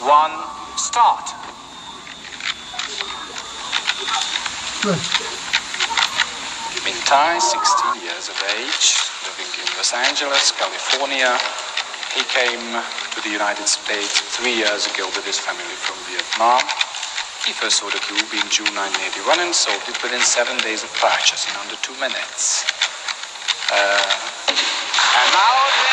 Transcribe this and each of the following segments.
1, start. Mintai, 16 years of age, living in Los Angeles, California. He came to the United States 3 years ago with his family from Vietnam. He first saw the cube in June 1981 and solved it within 7 days of practice in under 2 minutes. And now it's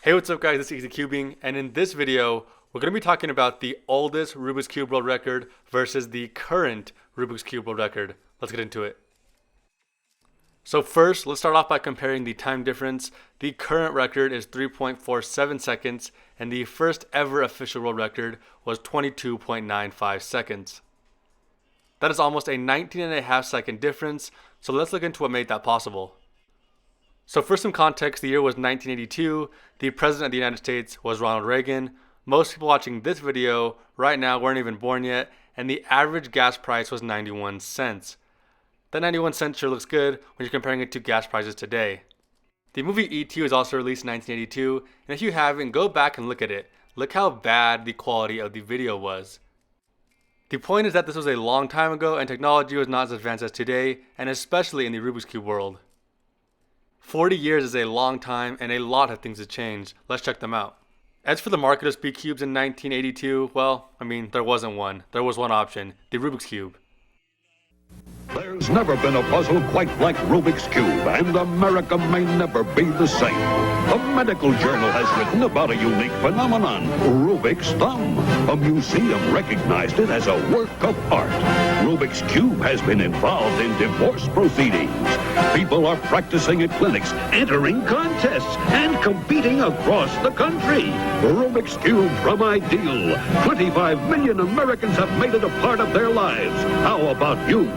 Hey, what's up guys, this is EZCubing, and in this video, we're going to be talking about the oldest Rubik's Cube world record versus the current Rubik's Cube world record. Let's get into it. So first, let's start off by comparing the time difference. The current record is 3.47 seconds, and the first ever official world record was 22.95 seconds. That is almost a 19.5 second difference, so let's look into what made that possible. So for some context, the year was 1982. The president of the United States was Ronald Reagan. Most people watching this video right now weren't even born yet, and the average gas price was 91 cents. That 91 cents sure looks good when you're comparing it to gas prices today. The movie E.T. was also released in 1982, and if you haven't, go back and look at it. Look how bad the quality of the video was. The point is that this was a long time ago, and technology was not as advanced as today, and especially in the Rubik's Cube world. 40 years is a long time, and a lot of things have changed. Let's check them out. As for the market of speed cubes in 1982, well, there wasn't one. There was one option, the Rubik's Cube. There's never been a puzzle quite like Rubik's Cube, and America may never be the same. A medical journal has written about a unique phenomenon, Rubik's thumb. A museum recognized it as a work of art. Rubik's Cube has been involved in divorce proceedings. People are practicing at clinics, entering contests, and competing across the country. Rubik's Cube from Ideal. 25 million Americans have made it a part of their lives. How about you?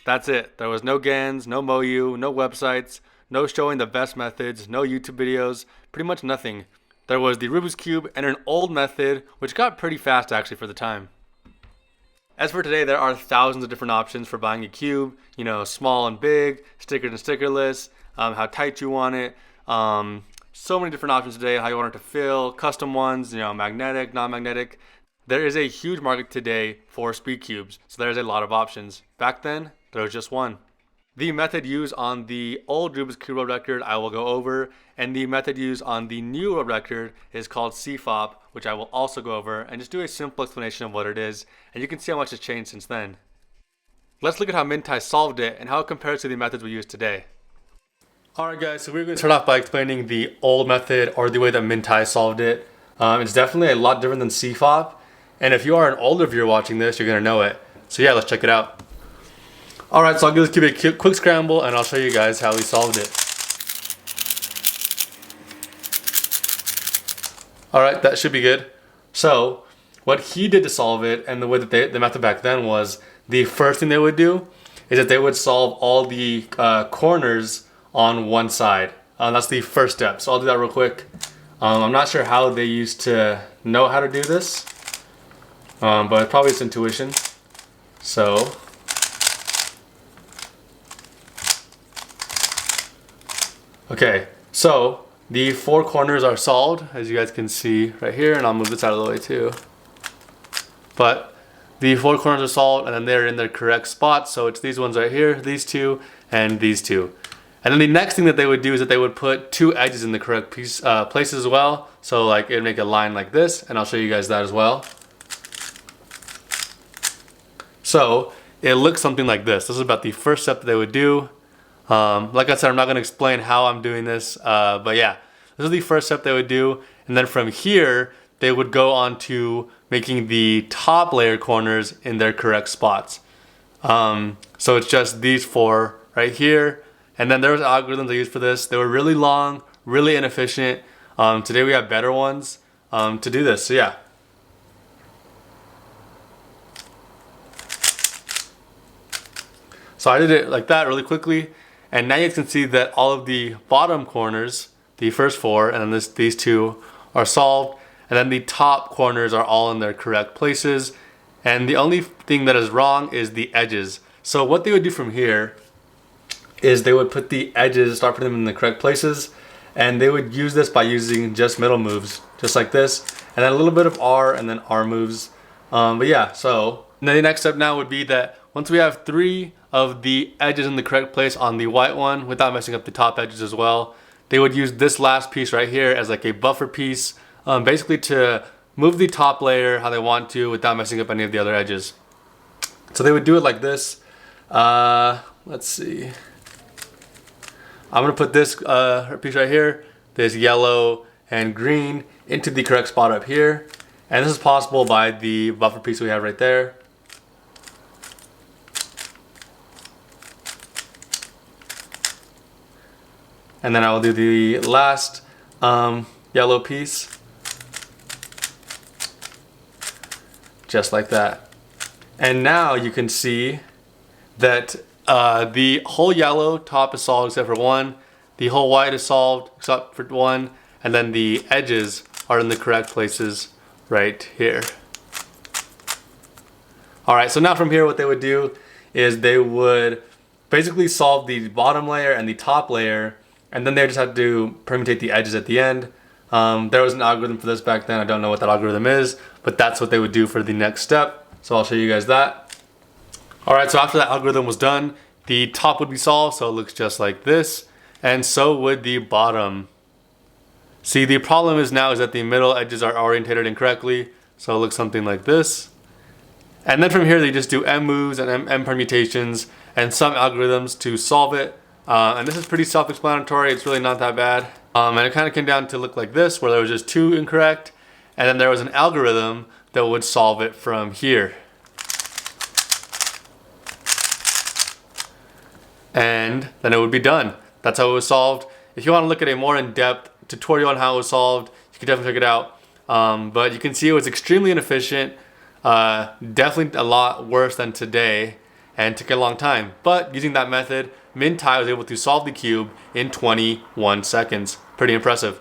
That's it. There was no GANs, no MOU, no websites, no showing the best methods, no YouTube videos, pretty much nothing. There was the Rubik's Cube and an old method, which got pretty fast actually for the time. As for today, there are thousands of different options for buying a cube, small and big, stickered and stickerless, how tight you want it, so many different options today, how you want it to feel, custom ones, magnetic, non-magnetic. There is a huge market today for speed cubes, so there's a lot of options. Back then, there was just one. The method used on the old Rubik's Cube world record I will go over, and the method used on the new world record is called CFOP, which I will also go over, and just do a simple explanation of what it is, and you can see how much has changed since then. Let's look at how Mintai solved it and how it compares to the methods we use today. Alright guys, so we're going to start off by explaining the old method, or the way that Mintai solved it. It's definitely a lot different than CFOP, and if you are an older viewer watching this, you're going to know it. So yeah, let's check it out. Alright, so I'll give this cube a quick scramble, and I'll show you guys how we solved it. Alright, that should be good. So, what he did to solve it, and the way that the method back then was, the first thing they would do is that they would solve all the corners on one side. That's the first step. So I'll do that real quick. I'm not sure how they used to know how to do this, but probably it's intuition. So, okay, so the four corners are solved, as you guys can see right here, and I'll move this out of the way too. But the four corners are solved, and then they're in their correct spots. So it's these ones right here, these two, and these two. And then the next thing that they would do is that they would put two edges in the correct places as well. So like it'd make a line like this, and I'll show you guys that as well. So it looks something like this. This is about the first step that they would do. Like I said, I'm not going to explain how I'm doing this, but yeah, this is the first step they would do. And then from here, they would go on to making the top layer corners in their correct spots. So it's just these four right here. And then there was algorithms I used for this. They were really long, really inefficient. Today we have better ones to do this, so yeah. So I did it like that really quickly. And now you can see that all of the bottom corners, the first four, and then these two are solved. And then the top corners are all in their correct places. And the only thing that is wrong is the edges. So what they would do from here is they would put the edges, start putting them in the correct places, and they would use this by using just middle moves, just like this, and then a little bit of R and then R moves. But yeah, so then the next step now would be that once we have 3 of the edges in the correct place on the white one, without messing up the top edges as well, they would use this last piece right here as like a buffer piece, basically to move the top layer how they want to without messing up any of the other edges. So they would do it like this. Let's see. I'm gonna put this piece right here, this yellow and green, into the correct spot up here. And this is possible by the buffer piece we have right there. And then I will do the last yellow piece, just like that. And now you can see that the whole yellow top is solved except for one, the whole white is solved except for one, and then the edges are in the correct places right here. Alright, so now from here what they would do is they would basically solve the bottom layer and the top layer, and then they just have to permutate the edges at the end. There was an algorithm for this back then. I don't know what that algorithm is, but that's what they would do for the next step. So I'll show you guys that. Alright, so after that algorithm was done, the top would be solved, so it looks just like this, and so would the bottom. See, the problem is now is that the middle edges are orientated incorrectly, so it looks something like this. And then from here they just do M moves and M permutations and some algorithms to solve it. And this is pretty self-explanatory, it's really not that bad. And it kind of came down to look like this, where there was just 2 incorrect, and then there was an algorithm that would solve it from here. And then it would be done. That's how it was solved. If you want to look at a more in-depth tutorial on how it was solved, you can definitely check it out. But you can see it was extremely inefficient, definitely a lot worse than today, and took a long time. But using that method, Mintai was able to solve the cube in 21 seconds. Pretty impressive.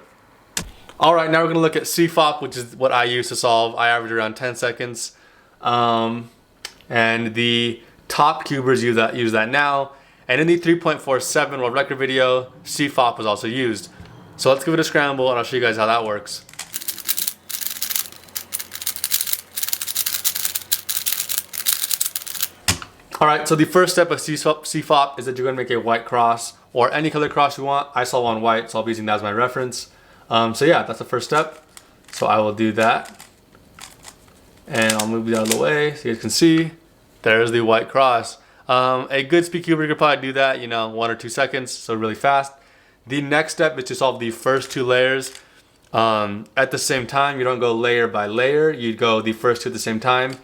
Alright, now we're going to look at CFOP, which is what I use to solve. I average around 10 seconds. And the top cubers use that now. And in the 3.47 world record video, CFOP was also used. So let's give it a scramble and I'll show you guys how that works. Alright, so the first step of CFOP is that you're going to make a white cross or any color cross you want. I saw one white, so I'll be using that as my reference. So yeah, that's the first step. So I will do that. And I'll move it out of the way so you guys can see. There's the white cross. A good speed cuber could probably do that, 1 or 2 seconds, so really fast. The next step is to solve the first 2 layers at the same time. You don't go layer by layer, you go the first 2 at the same time.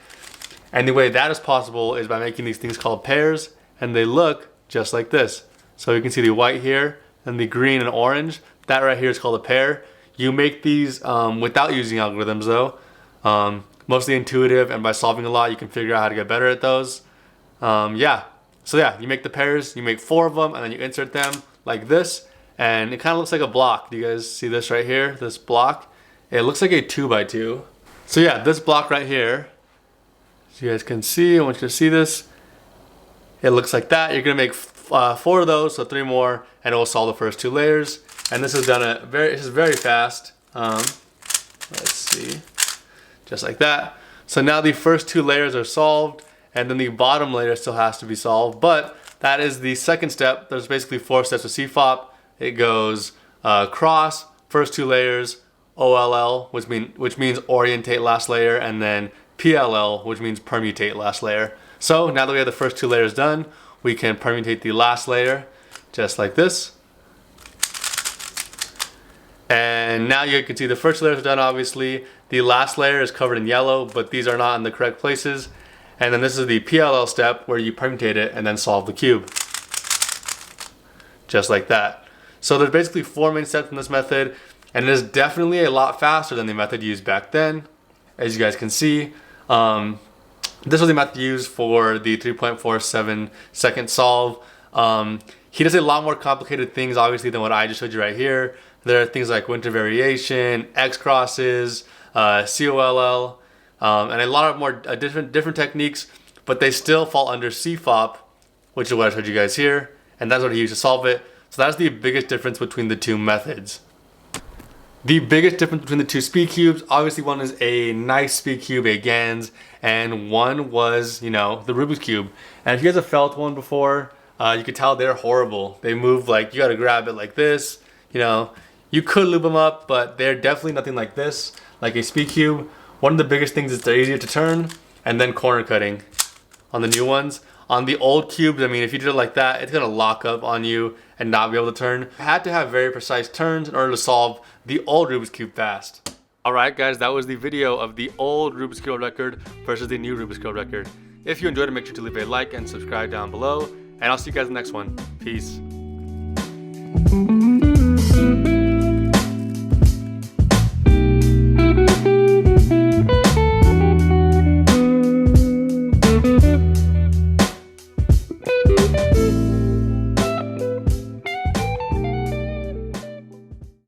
And the way that is possible is by making these things called pairs, and they look just like this. So you can see the white here and the green and orange. That right here is called a pair. You make these without using algorithms though. Mostly intuitive, and by solving a lot you can figure out how to get better at those. Yeah, so yeah, you make the pairs, you make 4 of them, and then you insert them like this, and it kind of looks like a block. Do you guys see this right here, this block? It looks like a 2x2. So yeah, this block right here, so you guys can see, I want you to see this. It looks like that. You're gonna make 4 of those, so 3 more, and it will solve the first 2 layers. And this is done this is very fast. Let's see, just like that. So now the first 2 layers are solved, and then the bottom layer still has to be solved, but that is the second step. There's basically 4 steps with CFOP. It goes cross, first 2 layers, OLL, which means orientate last layer, and then PLL, which means permutate last layer. So now that we have the first 2 layers done, we can permutate the last layer, just like this. And now you can see the first layer is done, obviously. The last layer is covered in yellow, but these are not in the correct places. And then this is the PLL step where you permutate it and then solve the cube. Just like that. So there's basically 4 main steps in this method, and it is definitely a lot faster than the method used back then. As you guys can see, this was the method used for the 3.47 second solve. He does a lot more complicated things, obviously, than what I just showed you right here. There are things like winter variation, X crosses, COLL. and a lot of more different techniques, but they still fall under CFOP, which is what I showed you guys here, and that's what he used to solve it. So that's the biggest difference between the two methods. The biggest difference between the two speed cubes, obviously one is a nice speed cube, a Gans, and one was, you know, the Rubik's Cube. And if you guys have felt one before, you could tell they're horrible. They move like, you gotta grab it like this, you know. You could lube them up, but they're definitely nothing like this, like a speed cube. One of the biggest things is they're easier to turn, and then corner cutting on the new ones. On the old cubes, I mean, if you did it like that, it's gonna lock up on you and not be able to turn. You had to have very precise turns in order to solve the old Rubik's Cube fast. Alright guys, that was the video of the old Rubik's Cube record versus the new Rubik's Cube record. If you enjoyed it, make sure to leave a like and subscribe down below, and I'll see you guys in the next one. Peace.